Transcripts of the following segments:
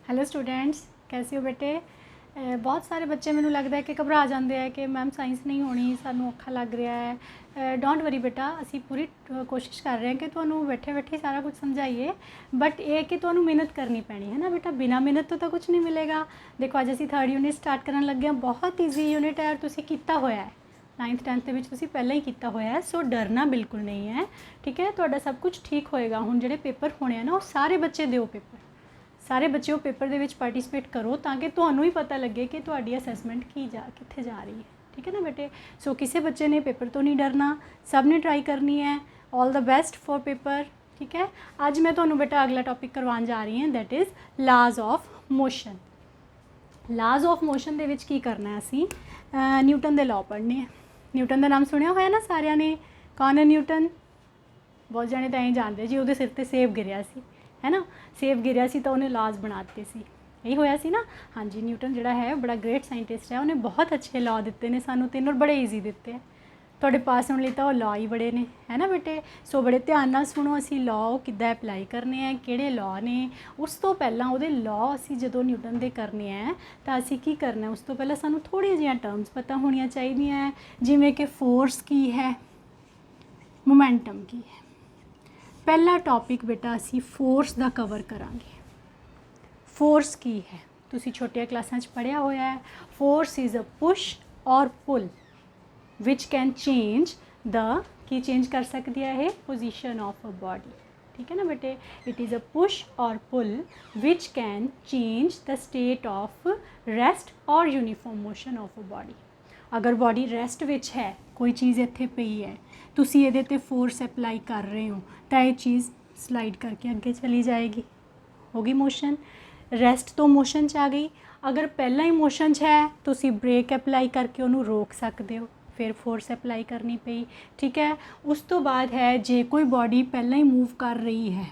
Hello students, कैसे हो बेटे। बहुत सारे बच्चे मैंने लगता है कि घबरा जाते हैं कि मैम साइंस नहीं होनी, सानू औखा लग रहा है। डोंट वरी बेटा, असी पूरी कोशिश कर रहे हैं कि तुहानू बैठे बैठे सारा कुछ समझाइए, बट ये कि तुहानू मेहनत करनी पैनी है ना बेटा। बिना मेहनत तो कुछ नहीं मिलेगा। देखो अज असी 3rd यूनिट स्टार्ट करन लगे हैं। बहुत ईजी यूनिट है और तुसी कीता होया है। 9th 10th ਦੇ ਵਿੱਚ ਤੁਸੀਂ ਪਹਿਲਾਂ ਹੀ ਕੀਤਾ ਹੋਇਆ है, सो डरना बिल्कुल नहीं है। ठीक है, ਤੁਹਾਡਾ सब कुछ ठीक होएगा। ਹੁਣ ਜਿਹੜੇ पेपर होने ना, वो सारे बच्चे ਦਿਓ पेपर। सारे बच्चे वो पेपर ਦੇ ਵਿੱਚ पार्टिसिपेट करो ताकि ਤੁਹਾਨੂੰ ही पता लगे कि ਤੁਹਾਡੀ असैसमेंट कित्थे जा रही है। ठीक है ना बेटे। सो किसी बच्चे ने पेपर तो नहीं डरना, सब ने ट्राई करनी है। All the best for paper. ठीक है, अज मैं ਤੁਹਾਨੂੰ बेटा अगला टॉपिक करवाने जा रही हूँ, दैट इज़ लाज ऑफ मोशन। लाज ऑफ मोशन ਦੇ ਵਿੱਚ ਕੀ करना है, असी न्यूटन ਦੇ लॉ पढ़ने हैं। न्यूटन का नाम सुनिया होया ना सारिਆਂ ने। कौन है न्यूटन? बहुत जाने तो यही जानते जी, वो सिर पर सेब गिरिया सी, है ना। सेब गिरिया सी तो उन्हें लाज बनाते सी, यही होया सी ना। हाँ जी, न्यूटन जिहड़ा है बड़ा ग्रेट साइंटिस्ट है, उन्हें बहुत अच्छे लॉ दिते ने सानू, तीनों बड़े ईजी दिते हैं। तुहाडे पास होने तो लॉ ही बड़े ने, है ना बेटे। सो बड़े ध्यान नाल सुनो, असी लॉ किद्दां अप्लाई करने हैं, किहड़े लॉ ने। उस तो पहलां उहदे लॉ असी जदों न्यूटन दे करने हैं तो असी की करना है, उस तो पहलां सानू थोड़ी जिहियां टर्म्स पता होणियां चाहीदियां है, जिवें कि फोर्स की है, मोमेंटम की है। पहला टॉपिक बेटा असी फोर्स का कवर करांगे। फोर्स की है, तुसी छोटिया क्लासां च पढ़िया होया है। फोर्स इज़ अ पुश और pull which can change the, की चेंज कर सकती है, पोजीशन ऑफ अ बॉडी। ठीक है ना बेटे। इट इज़ अ पुश और pull which can change the state of rest और uniform motion of a body. अगर बॉडी रेस्ट विच है, कोई चीज़ इत्थे पई है, तुसी इहदे ते फोर्स अप्लाई कर रहे हो तो ये चीज़ स्लाइड करके अगे चली जाएगी, होगी मोशन। रेस्ट तो मोशन च आ गई। अगर पहला ही मोशन च है, तुसी ब्रेक अप्लाई करके उन्होंने रोक सकते हो, फिर फोर्स अप्लाई करनी पई। ठीक है, उस तो बाद है जे कोई बॉडी पहला ही मूव कर रही है,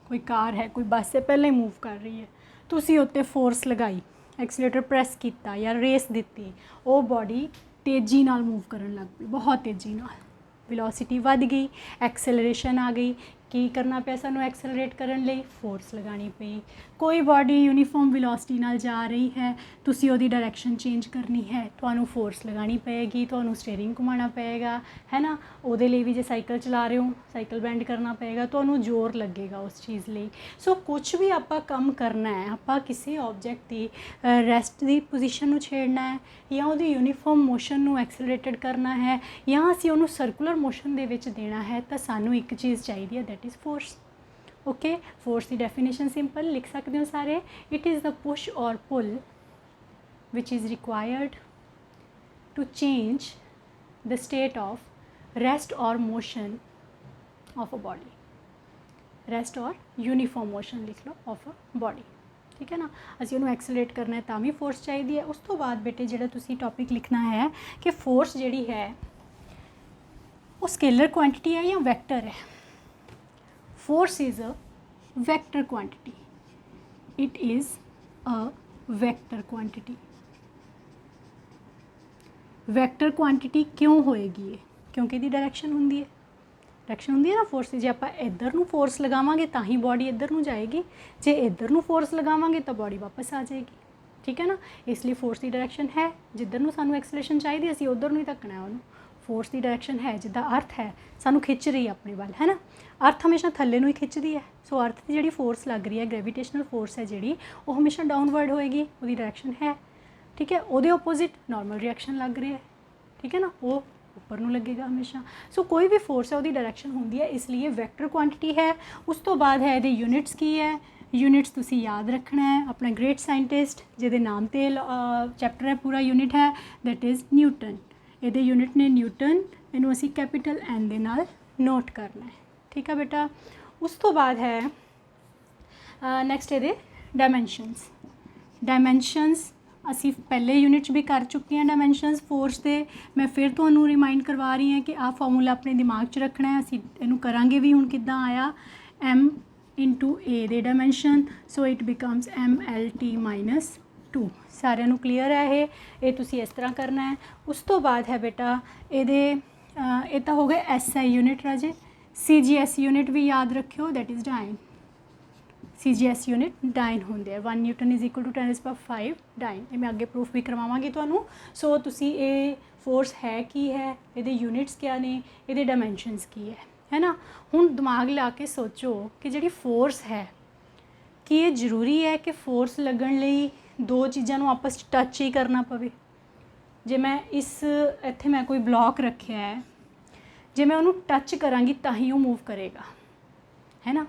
कोई कार है, कोई बस से पहले ही मूव कर रही है, तुसी उत्ते फोर्स लगाई, एक्सीलेटर प्रेस किया या रेस दी, वो बॉडी तेज़ी नाल मूव करन लग पई, बहुत तेज़ी नाल। वेलोसिटी वध गई, एक्सेलरेशन आ गई। की करना पिया सानू एक्सेलरेट करन लई? फोर्स लगानी पई। कोई बॉडी यूनीफॉर्म वेलोसिटी नाल जा रही है, तुसी ओहदी डायरैक्शन चेंज करनी है, तुहानू फोर्स लगानी पएगी, तुहानू स्टीयरिंग घुमाना पएगा, है ना। उहदे लई भी जे साइकिल चला रहे हो, साइकिल बेंड करना पएगा, तुहानू जोर लगेगा उस चीज़ लई। सो कुछ भी आपां काम करना है, आपां किसी ऑब्जैक्ट की रेस्ट की पोजीशन नू छेड़ना है, या उहदी यूनीफॉर्म मोशन नू एक्सेलरेटेड करना है, या असीं उहनू सर्कुलर मोशन दे विच देना है, तो सानू एक चीज़ चाहिए, that is force. Okay, force की डेफिनेशन सिंपल लिख सकते हो सारे। इट इज़ द पुश और pull which is required to change the state of rest और motion of a body. Rest और यूनीफॉर्म मोशन लिख लो ऑफ अ बॉडी। ठीक है ना। असीं उन्होंने एक्सेलरेट करना है तो भी फोर्स चाहिए है। उस तो बाद बेटे जिहड़ा तुसीं टॉपिक लिखना है कि फोर्स जिहड़ी है वो स्केलर क्वांटिटी है या वैक्टर है। Force is a vector quantity, it is a vector quantity. Vector quantity क्यों होएगी ये? क्योंकि इसकी डायरैक्शन होंदी है, डायरैक्शन होंदी है ना फोर्स की। जे आप इधर नू फोर्स लगावांगे तो ही बॉडी इधर नू जाएगी, जे इधर नू फोर्स लगावांगे तो बॉडी वापस आ जाएगी। ठीक है ना। इसलिए फोर्स की डायरैक्शन है, जिधर नू सानू एक्सेलरेशन चाहिए असीं उधर नू ही धक्कना है उन्होंने। फोर्स की डायरैक्शन है, जिद्दां अर्थ है सानू खिंच रही है अपने वाल, है ना। अर्थ हमेशा थल्ले नू ही खिंचदी है। सो अर्थ की जिहड़ी फोर्स लग रही है, ग्रेविटेशनल फोर्स है जिहड़ी, वो हमेशा डाउनवर्ड होएगी, उसकी डायरैक्शन है। ठीक है, ਉਹਦੇ ओपोजिट नॉर्मल रिएक्शन लग रही है। ठीक है ना, वो ऊपर नू लगेगा हमेशा। सो कोई भी फोर्स है, उसकी डायरैक्शन होंदी है, इसलिए वैक्टर क्वांटिटी है। उस तो बाद है ये यूनिट्स की है। यूनिट्स तुसी याद रखना है, अपना ग्रेट साइंटिस्ट जिहदे नाम ते चैप्टर है, पूरा यूनिट है, दैट इज़ न्यूटन। ये यूनिट ने न्यूटन, इनू असी कैपिटल एन दे नाल नोट करना है। ठीक है बेटा। उस तो बाद है नैक्सट ये डायमेंशनस। डायमेंशनस असी पहले यूनिट भी कर चुके हैं। डायमेंशनस फोर्स के मैं फिर तुहानू रिमाइंड करवा रही हैं कि आ फॉर्मूला अपने दिमाग च रखना है। असी इनू करांगे भी हुण किद्दां आया, M into A the dimension, so it becomes MLT-2। सारिਆਂ ਨੂੰ क्लीयर है ये तुसी इस तरह करना है। उस तो बाद है बेटा ये तो हो गए SI यूनिट राजे। CGS यूनिट भी याद रखियो, that is dyne. CGS unit dyne होंगे 1 newton is equal to 10⁵ dyne. ये मैं अगे प्रूफ भी करवावांगी तुहानू। सो तुसी ये फोर्स है की है, ये यूनिट्स क्या ने, ये डायमेंशनस की है ना। हुण दिमाग ला के सोचो कि जिहड़ी फोर्स है कि ये जरूरी है कि फोर्स लगन लई दो चीज़ों को आपस च टच ही करना पवे। जे मैं इस इत्थे मैं कोई ब्लॉक रखिया है, जे मैं उन्होंने टच करांगी तां ही वो मूव करेगा, है ना।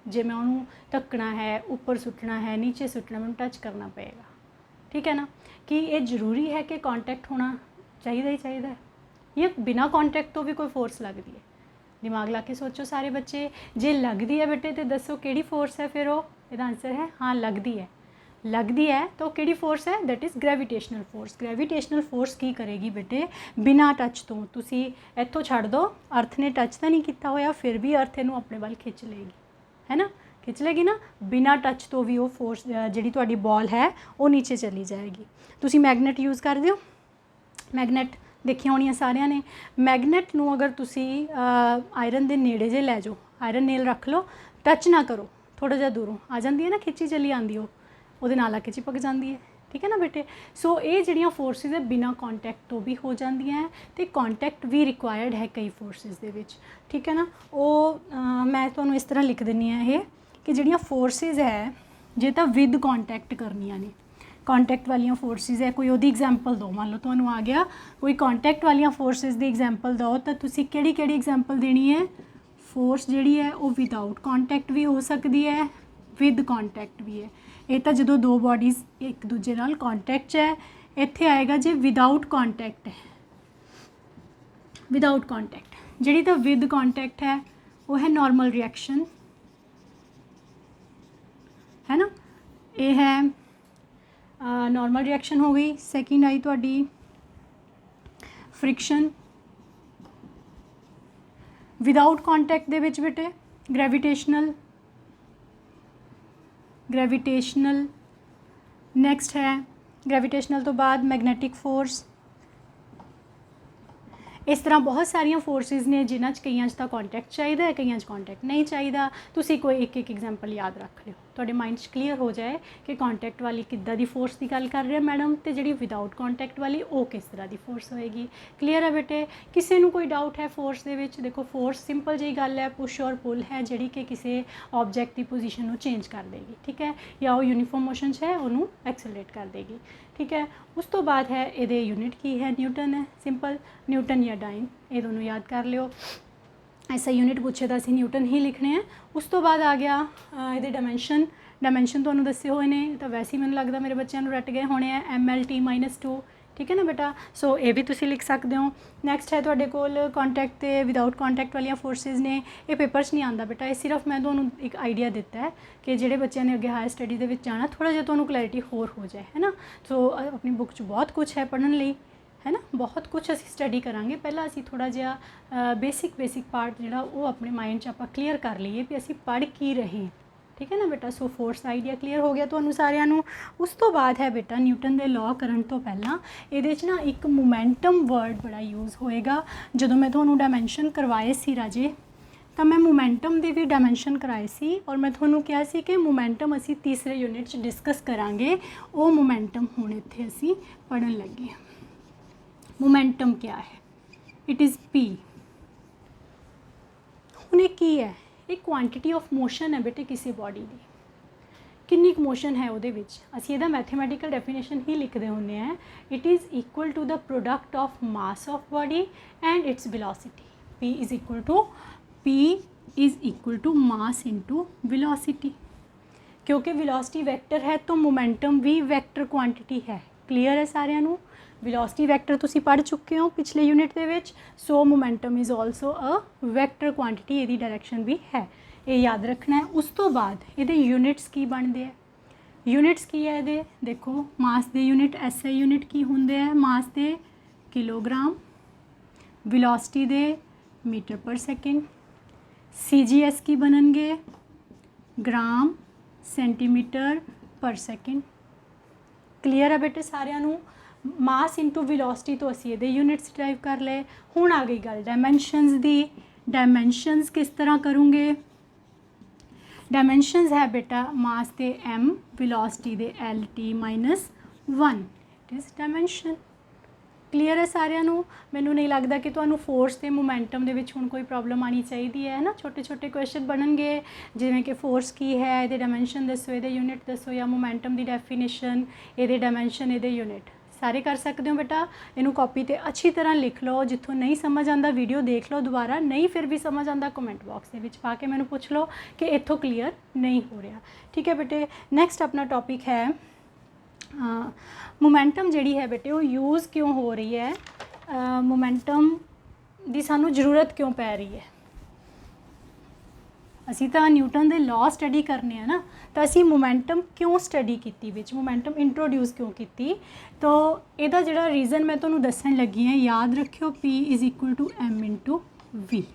जे मैं उन्होंने ढकना है, ऊपर सुटना है, नीचे सुटना, मैं टच करना पएगा, ठीक है ना। कि ये जरूरी है कि कॉन्टैक्ट होना चाहिए ही चाहिए, ये बिना कॉन्टैक्ट तो भी कोई फोर्स लगती है। दिमाग ला के सोचो सारे बच्चे, जे लगती है बेटे तो दसो किहड़ी फोर्स है। फिर वो इसका आंसर है हाँ लगती है। लगती है तो किहड़ी फोर्स है, that is gravitational force. Gravitational force की करेगी बेटे बिना टच तो। तुसी इत्थों छड़ दो, अर्थ ने टच तो नहीं किया होया, फिर भी अर्थ इनू अपने वाल खिंच लेगी, है ना, खिंच लेगी ना। बिना टच तो भी वो फोर्स जिहड़ी तुहाडी बॉल है वो नीचे चली जाएगी। तुसी मैगनेट यूज़ कर दिओ, मैगनेट देखिया होनिया सारिਆਂ ने। मैगनेट नू अगर तुसी आयरन के नेड़े जे लै जाओ, आयरन नेल रख लो, टच ना करो, थोड़ा जिहा दूरों आ जाती है ना, खिंची चली आती वो नाल आके चिपक जाती है, ठीक है ना बेटे। सो ये जिहड़ियां फोर्सिस है बिना कॉन्टैक्ट तो भी हो जांदियां हैं, तो कॉन्टैक्ट भी रिक्वायर्ड है कई फोर्सिस दे विच, ठीक है ना। वो मैं तुहानूं इस तरह लिख दिंदी हां ये कि जिहड़ियां फोर्सिस है जे तां विद कॉन्टैक्ट करनियां ने, कॉन्टैक्ट वाली फोर्सिस है, कोई वो एग्जाम्पल दो। मान लो तुहानूं आ गया कोई कॉन्टैक्ट वाली फोर्सिस की एग्जाम्पल दो, तो तुसीं किहड़ी किहड़ी एग्जाम्पल देनी है। फोर्स जिहड़ी है वो विदाउट कॉन्टैक्ट भी हो सकती है, विद कॉन्टैक्ट भी है। ये तो जो दो बॉडीज़ एक दूजे नाल कॉन्टैक्ट है, इत्थे आएगा जे विदाउट कॉन्टैक्ट है। विदाउट कॉन्टैक्ट जिहड़ी तो विद कॉन्टैक्ट है वो है नॉर्मल रिएक्शन, है ना। ये है नॉर्मल रिएक्शन हो गई। सैकेंड आई तुहाडी फ्रिक्शन। विदाउट कॉन्टैक्ट दे विच बेटे ग्रेविटेशनल, ग्रेविटेशनल नैक्सट है। ग्रेविटेशनल तो बाद मैगनैटिक फोर्स। इस तरह बहुत सारिया फोर्सिस ने जिन्हां च कईयां च तां कॉन्टैक्ट चाहिए, कईयां च कॉन्टैक्ट नहीं चाहिए। तुसीं कोई एक एक एग्जाम्पल याद रख लिओ, तुहाडे माइंड च क्लीयर हो जाए कि कॉन्टैक्ट वाली किद्दां दी फोर्स की गल कर रहे हैं मैडम, तो जिहड़ी विदाउट कॉन्टैक्ट वाली वो किस तरह की फोर्स होएगी। क्लीयर है बेटे। किसी नूं कोई डाउट है फोर्स दे विच? देखो फोर्स सिंपल जी गल है, पुश और पुल है जिहड़ी कि किसी ऑब्जैक्ट की पोजीशन नूं चेंज कर देगी, ठीक है, या वो यूनीफॉर्म मोशन है उन्होंने एक्सेलरेट कर देगी, ठीक है। उस तो बाद है ये यूनिट की है, न्यूटन है, सिंपल न्यूटन या डाइन, ये दोनों याद कर लियो। ऐसा यूनिट पूछे तो असीं न्यूटन ही लिखने हैं। उस तो बाद आ गया ये डायमेंशन। डायमेंशन तुहानूं दस्से हुए ने, तो वैसे ही मैनूं लगदा मेरे बच्चों नूं रट गए होने हैं, MLT-2, ठीक है ना बेटा। सो ये भी तुसीं लिख सकते हो। नैक्सट है तुहाडे कोल कॉन्टैक्ट ते विदाउट कॉन्टैक्ट वाली फोर्सिस ने। ये पेपर च नहीं आता बेटा, ये सिर्फ मैं तुहानूं एक आइडिया दिता है कि जिहड़े बच्चों ने अगे हायर स्टडी दे विच जाना थोड़ा जिहा तुहानूं क्लैरिटी होर हो जाए, है ना। सो अपनी बुक च बहुत कुछ है पढ़ने लई, है ना, बहुत कुछ असी स्टडी करांगे। पहला असी थोड़ा जिहा बेसिक पार्ट जिहड़ा वो अपने माइंड च आपां क्लीयर कर लईए भी असी पढ़ की रहे हैं, ठीक है ना बेटा। सो फोर्स आइडिया क्लीयर हो गया तुहानूं सारिਆਂ ਨੂੰ। उस तो बाद है बेटा न्यूटन के लॉ करन तो पहला ये ना एक मोमेंटम वर्ड बड़ा यूज़ होएगा। जदों मैं तुहानूं डायमेंशन करवाए सी राजे, तो मैं मोमेंटम के भी डायमेंशन कराए सी, और मैं तुहानूं कहा सी कि मोमेंटम असी तीसरे यूनिट च डिस्कस करांगे। वो मोमेंटम हुण इत्थे असी पढ़न लगे। मोमेंटम क्या है? It is P। हुण की है? एक क्वांटिटी ऑफ मोशन है बेटे किसी बॉडी की, किन्नी मोशन है उहदे विच। असीं इहदा मैथमेटिकल डेफिनेशन ही लिखते होंगे हैं। It is equal to the product of mass of body and its velocity. P is equal to mass into velocity. क्योंकि वेलोसिटी वैक्टर है तो मोमेंटम भी वैक्टर क्वांटिटी है। क्लीयर है सारिਆਂ ਨੂੰ? वेलोसिटी वैक्टर तुसीं पढ़ चुके हो पिछले यूनिट के विच। So momentum is also a vector quantity, ये डायरैक्शन भी है, ये याद रखना है। उस तो बाद ये यूनिट्स की बनते हैं। यूनिट्स की है ये देखो, मास के यूनिट SI यूनिट की होंगे है, मास के किलोग्राम, वेलोसिटी दे मीटर पर सैकेंड। CGS की बननगे ग्राम सेंटीमीटर पर सैकेंड। क्लीयर है बेटे सारिਆਂ ਨੂੰ? मास इंटू वेलोसिटी तो असी ये यूनिट्स ड्राइव कर ले। हुण आ गई गल डायमेंशनस दी। डायमेंशनस किस तरह करूँगे? डायमेंशनस है बेटा मास दे m, velocity they lt minus 1, it is dimension. Clear है सारिਆਂ ਨੂੰ? ਮੈਨੂੰ नहीं लगता कि ਤੁਹਾਨੂੰ फोर्स ਤੇ मोमेंटम ਦੇ ਵਿੱਚ ਹੁਣ ਕੋਈ प्रॉब्लम आनी चाहिए है ना। छोटे छोटे क्वेश्चन ਬਣਨਗੇ ਜਿਵੇਂ कि फोर्स की है, ਇਹਦੇ डायमेंशन दसो, ਇਹਦੇ यूनिट दसो, या मोमेंटम की डेफिनेशन, ਇਹਦੇ डायमेंशन, ਇਹਦੇ यूनिट सारे कर सकते हो बेटा। इनू कॉपी ते अच्छी तरह लिख लो, जिथों नहीं समझ आता वीडियो देख लो दोबारा, नहीं फिर भी समझ आता कमेंट बॉक्स के पा के मैंने पूछ लो कि इत्थों क्लीयर नहीं हो रहा। ठीक है बेटे, नेक्स्ट अपना टॉपिक है मोमेंटम जिहड़ी है बेटे वो यूज़ क्यों हो रही है, मोमेंटम की सानू जरूरत क्यों पै रही है। असी तो न्यूटन के लॉ स्टडी करने हैं ना, तो असी मोमेंटम क्यों स्टडी की, मोमेंटम इंट्रोड्यूस क्यों की। तो यदा जो रीज़न मैं तुम्हें दसन लगी है, याद रखियो P is equal to M into V।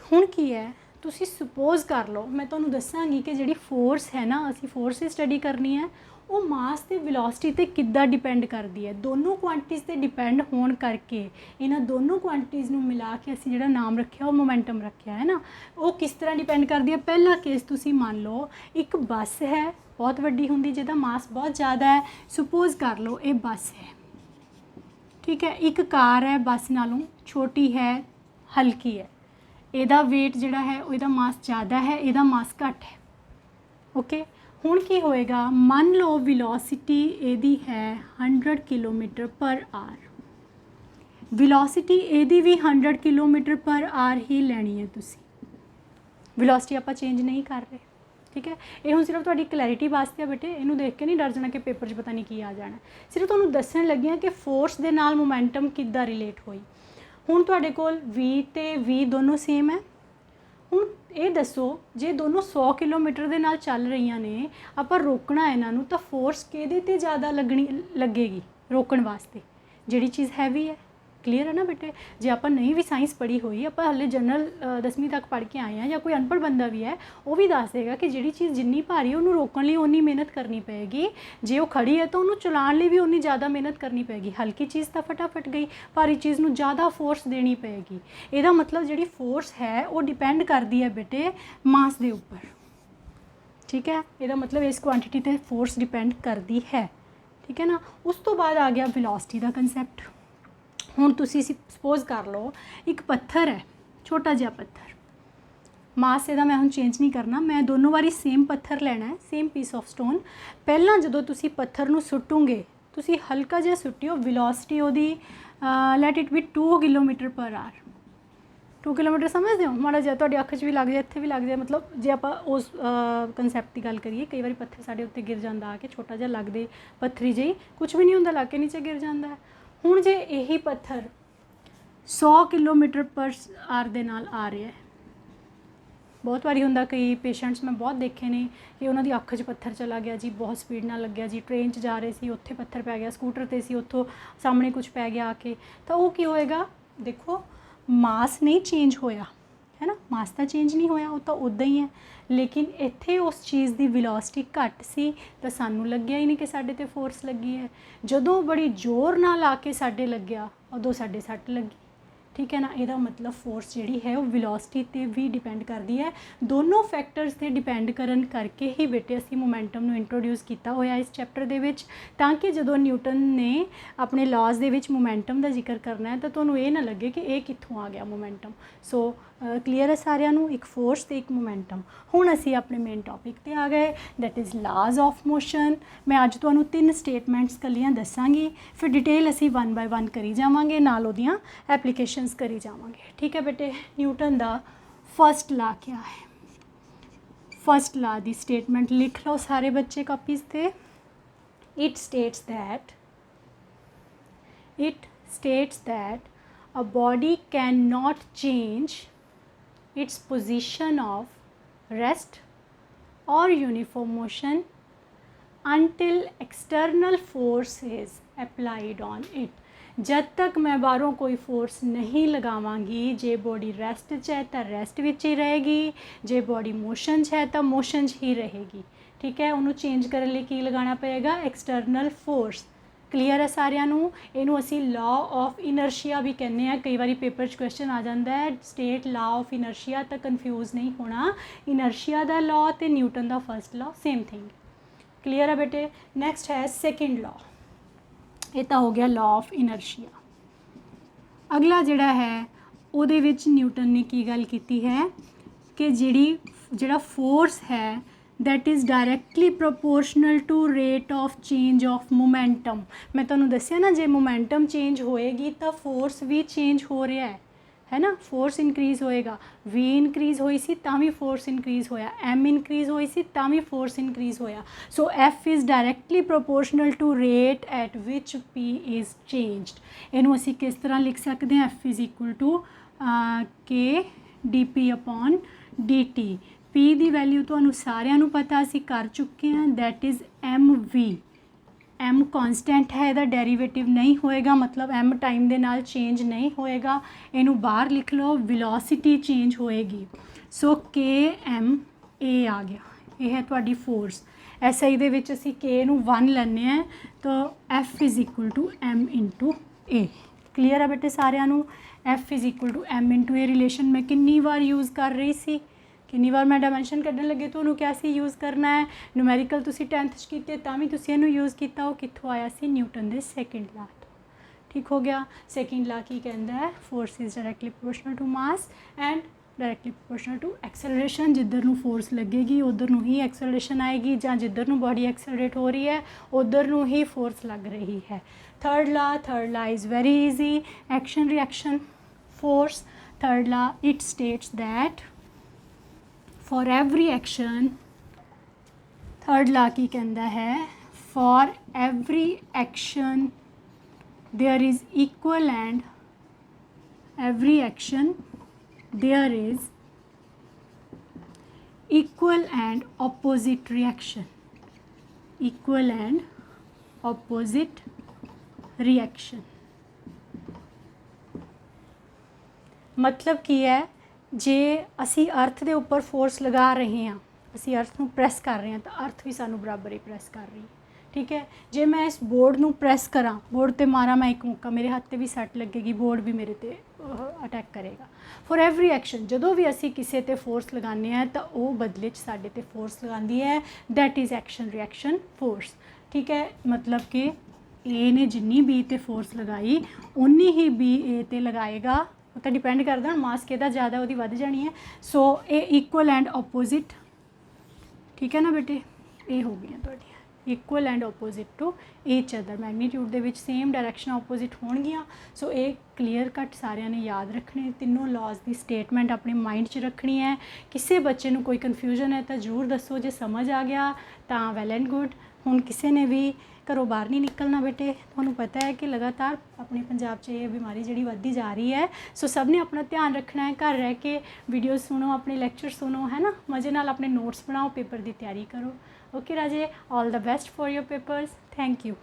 हुण की है तुसी सपोज कर लो, मैं तुम्हें दसांगी कि जी फोर्स है ना, असी फोर्स ही स्टडी करनी है, वो मास ते वेलोसिटी ते किद्दां डिपेंड करती है। दोनों क्वांटिटीज़ ते डिपेंड होने करके इन्हां दोनों क्वांटिटीज़ नूं मिला के असी जिहड़ा नाम रखिया वो मोमेंटम रखिया है ना। वो किस तरह डिपेंड करती है। पहला केस तुसी मान लो एक बस है बहुत वड्डी हुंदी जिहदा मास बहुत ज़्यादा है, सपोज कर लो ये बस है, ठीक है। एक कार है बस नालों छोटी है, हल्की है, ਇਹਦਾ वेट जिहड़ा है ਇਹਦਾ मास ज़्यादा है, ਇਹਦਾ मास घट है। ओके, हुण की होएगा, मान लो वेलोसिटी ਇਹਦੀ है 100 किलोमीटर पर आवर, वेलोसिटी ਇਹਦੀ भी 100 किलोमीटर पर आवर ही लैनी है तुसी, वेलोसिटी आपां चेंज नहीं कर रहे। ठीक है, ये हुण सिर्फ तुहाडी क्लैरिटी वास्ते है बेटे, इनू देख के नहीं डर जाना कि पेपर 'च पता नहीं की आ जाना। सिर्फ तुहानूं दस्सण लगी हां कि फोर्स दे नाल मोमेंटम किद्दां रिलेट होई। हुण तुहाडे कोल V ते V दोनों सेम है। हुण ये दसो जे दोनों 100 किलोमीटर दे नाल चल रही ने, आपां रोकना इन्हां नूं तां फोर्स किहदे ते ज़्यादा लगेगी रोकण वास्ते, जिहड़ी चीज़ हैवी है। क्लीयर है ना बेटे। जे आपां नहीं भी साइंस पढ़ी हुई, आपां हले जनरल 10वीं तक पढ़ के आए हैं, या कोई अनपढ़ बंदा भी है वो भी दस देगा कि जिहड़ी चीज़ जिन्नी भारी है उन्होंने रोकण लई उन्नी मेहनत करनी पेगी, जे वो खड़ी है तो उन्होंने चलाउण लई भी उन्नी ज़्यादा मेहनत करनी पेगी। हल्की चीज़ तो फटाफट गई, भारी चीज़ नूं ज़्यादा फोर्स देनी पेगी। इहदा मतलब जिहड़ी फोर्स है वो डिपेंड करती है बेटे मास दे उपर। ठीक है, इहदा मतलब इस क्वांटिटी ते फोर्स डिपेंड करती है। ठीक है ना। उस तो बाद आ गया वेलोसिटी का कंसैप्ट। हुण तुसी सपोज कर लो एक पत्थर है, छोटा जिहा पत्थर, मास इहदा मैं हुण चेंज नहीं करना, मैं दोनों बारी सेम पत्थर लेना है, सेम पीस ऑफ स्टोन। पहला जदों तुसी पत्थर नूं सुट्टोगे, तुसी हल्का जिहा सुट्टियो, वेलोसिटी उहदी let it be 2 kilometre per hour. 2 kilometre समझते हो, माड़ा जिहा तुहाडी अख 'च भी लग जाए, इत्थे भी लग जाए, मतलब जे आपां उस कंसैप्ट की गल करिए, कई बार पत्थर साडे उत्ते गिर जाता आके, छोटा जिहा लगदे पत्थरी जी, कुछ भी नहीं हुंदा, लग के नीचे गिर जाता है। हुण जे यही पत्थर 100 किलोमीटर पर आवर दे नाल आ रहा है, बहुत बारी हुंदा, कई पेशेंट्स मैं बहुत देखे ने कि उन्होंने अख 'च पत्थर चला गया जी, बहुत स्पीड नाल लग गया जी, ट्रेन 'च जा रहे सी उत्थे पत्थर पै गया, स्कूटर ते सी उत्थों सामने कुछ पै गया आके, तो वो की होएगा, देखो मास नहीं चेंज होया है ना, मास तो चेंज नहीं होया, वो तो उदा ही है, लेकिन इत्थे उस चीज़ की वेलोसिटी घट सी तो सानू लग्या ही नहीं कि साडे ते फोर्स लगी है। जदों बड़ी जोर नाल आके साडे लग्या उदों साडे सट लगी। ठीक है ना। ਇਹਦਾ मतलब फोर्स जी है वो वेलोसिटी ते भी डिपेंड करती है। दोनों फैक्टर्स ते डिपेंड करन करके ही बेटे असी मोमेंटम नूं इंट्रोड्यूस किया होया इस चैप्टर दे विच, ताकि जदों न्यूटन ने अपने लॉज दे विच मोमेंटम का जिक्र करना है तो तुहानूं ये ना लगे कि ये कित्थों आ गया मोमेंटम। सो क्लीयर है सारिਆਂ ਨੂੰ, एक फोर्स ते एक मोमेंटम। हुण असी अपने मेन टॉपिक ते आ गए, that is laws of motion. मैं अज तुहानूं 3 स्टेटमेंट्स कलियां दसांगी, फिर डिटेल असी 1 बाय 1 करी जावांगे, नाल ओहदियां एप्लीकेशनस करी जावांगे। ठीक है बेटे। न्यूटन दा फर्स्ट लॉ क्या है, फर्स्ट लॉ दी स्टेटमेंट लिख लो सारे बच्चे कॉपीज़ ते। It states that a body cannot change its position of rest or uniform motion until external force is applied on it। जब तक मैं बाहरों कोई फोर्स नहीं लगावांगी, जे बॉडी रेस्ट च है तो रेस्ट विच ही रहेगी, जे बॉडी मोशन च है तो मोशन च ही रहेगी। ठीक है, उन्होंने चेंज करने लिए की लगाना पड़ेगा, एक्सटर्नल फोर्स। क्लीयर है सारिਆਂ ਨੂੰ। ਇਹਨੂੰ ਅਸੀਂ ਲਾ ਆਫ ਇਨਰਸ਼ੀਆ ਵੀ ਕਹਿੰਦੇ ਆ। ਕਈ ਵਾਰੀ ਪੇਪਰ 'ਚ ਕੁਐਸਚਨ ਆ ਜਾਂਦਾ ਹੈ ਸਟੇਟ ਲਾ ਆਫ ਇਨਰਸ਼ੀਆ, ਤਾਂ ਕਨਫਿਊਜ਼ ਨਹੀਂ ਹੋਣਾ। ਇਨਰਸ਼ੀਆ ਦਾ ਲਾ ਤੇ ਨਿਊਟਨ ਦਾ ਫਸਟ ਲਾ ਸੇਮ ਥਿੰਗ। क्लीयर है बेटे। नैक्सट है सेकेंड लॉ, ये तो हो गया लॉ ऑफ इनर्शिया। अगला जिहड़ा है उहदे विच न्यूटन ने की गल कीती है कि जिहड़ा फोर्स है that is directly proportional to rate of change of momentum. मैं तुहानूं दस्सिया ना, जे मोमेंटम चेंज होएगी तो फोर्स भी चेंज हो रहा है ना, फोर्स इनक्रीज़ होएगा। v इनक्रीज़ होई सी तां भी फोर्स इनक्रीज़ होया, m इनक्रीज़ होई सी तां भी फोर्स इनक्रीज़ होया। So f is directly proportional to rate at which p is changed. इनू असी किस तरह लिख सकते हैं, f is equal to k dp upon dt। p की वैल्यू तो सारिਆਂ ਨੂੰ पता असी कर चुके हैं, that is mv। m constant है, ਇਹਦਾ डेरीवेटिव नहीं होएगा, मतलब m टाइम ਦੇ ਨਾਲ चेंज नहीं होएगा। ਇਹਨੂੰ बाहर लिख लो, वेलोसिटी चेंज होएगी। सो के एम ए आ गया, यह है तुहाडी फोर्स। ऐसा ही दे विच असी के नू 1 लैने हैं, तो F is equal to M into A. Clear है बेटे सारिਆਂ ਨੂੰ। F is equal to M into A relation मैं कितनी बार यूज़ कर रही सी, कितनी बार मैं डायमेंशन कढ़न लगे तो क्या सी यूज़ करना है। न्यूमेरिकल तुसी 10th कीते तां भी तुसी इहनूं यूज़ किया, वो कित्थों आया सी, न्यूटन दे सेकेंड ला तो। ठीक हो गया। सेकेंड ला की कहता है, force is directly proportional to mass and directly proportional to acceleration. जिधर नूं फोर्स लगेगी उधर नूं ही एक्सेलरेशन आएगी, जां जिधर नूं बॉडी एक्सेलरेट हो रही है उधर नूं ही फोर्स लग रही है। Third law is very easy, action reaction force. Third law it states that for every action, third law की कहता है, for every action there is equal and every action there is equal and opposite reaction, equal and opposite reaction। मतलब की है, जे असी अर्थ के उपर force लगा रहे हैं, असी अर्थ नूं प्रैस कर रहे हैं, तो अर्थ भी सानू बराबर ही प्रैस कर रही है। ठीक है। जे मैं इस बोर्ड नूं प्रैस करा, बोर्ड ते मारा मैं एक मुक्का, मेरे हाथ ते भी सट लगेगी, बोर्ड भी मेरे ते अटैक करेगा। फॉर एवरी एक्शन जदों भी असी किसी ते फोर्स लगाने हैं तो वो बदले च साडे ते फोर्स लगांदी है, that is action reaction force. ठीक है। मतलब कि ए ने जिन्नी बी ते फोर्स लगाई उन्नी ही बी ए ते लगाएगा, तो डिपेंड करता मास किहदा ज़्यादा वो वध जानी है। So a equal and opposite. ठीक है ना बेटे, ये हो गई तुहाडी equal and opposite to each other. Magnitude दे विच सेम डायरैक्शन ओपोजिट होणगियां। सो ये क्लीयर कट सारिਆਂ ने याद रखने, तीनों लॉज की स्टेटमेंट अपने माइंड च रखनी है। किसी बच्चे नूं कोई कन्फ्यूजन है तो जरूर दसो, जे समझ आ गया तो वैल एंड गुड। हुण किसी ने भी घरों बाहर नहीं निकलना बेटे, तुहानूं पता है कि लगातार अपने पंजाब च ये बीमारी जिहड़ी वधदी जा रही है। सो सब ने अपना ध्यान रखना है, घर रह के वीडियो सुनो, अपने लेक्चर सुनो, है ना, मज़े नाल अपने नोट्स बनाओ, पेपर की तैयारी करो। Okay Raje, all the best for your papers. Thank you.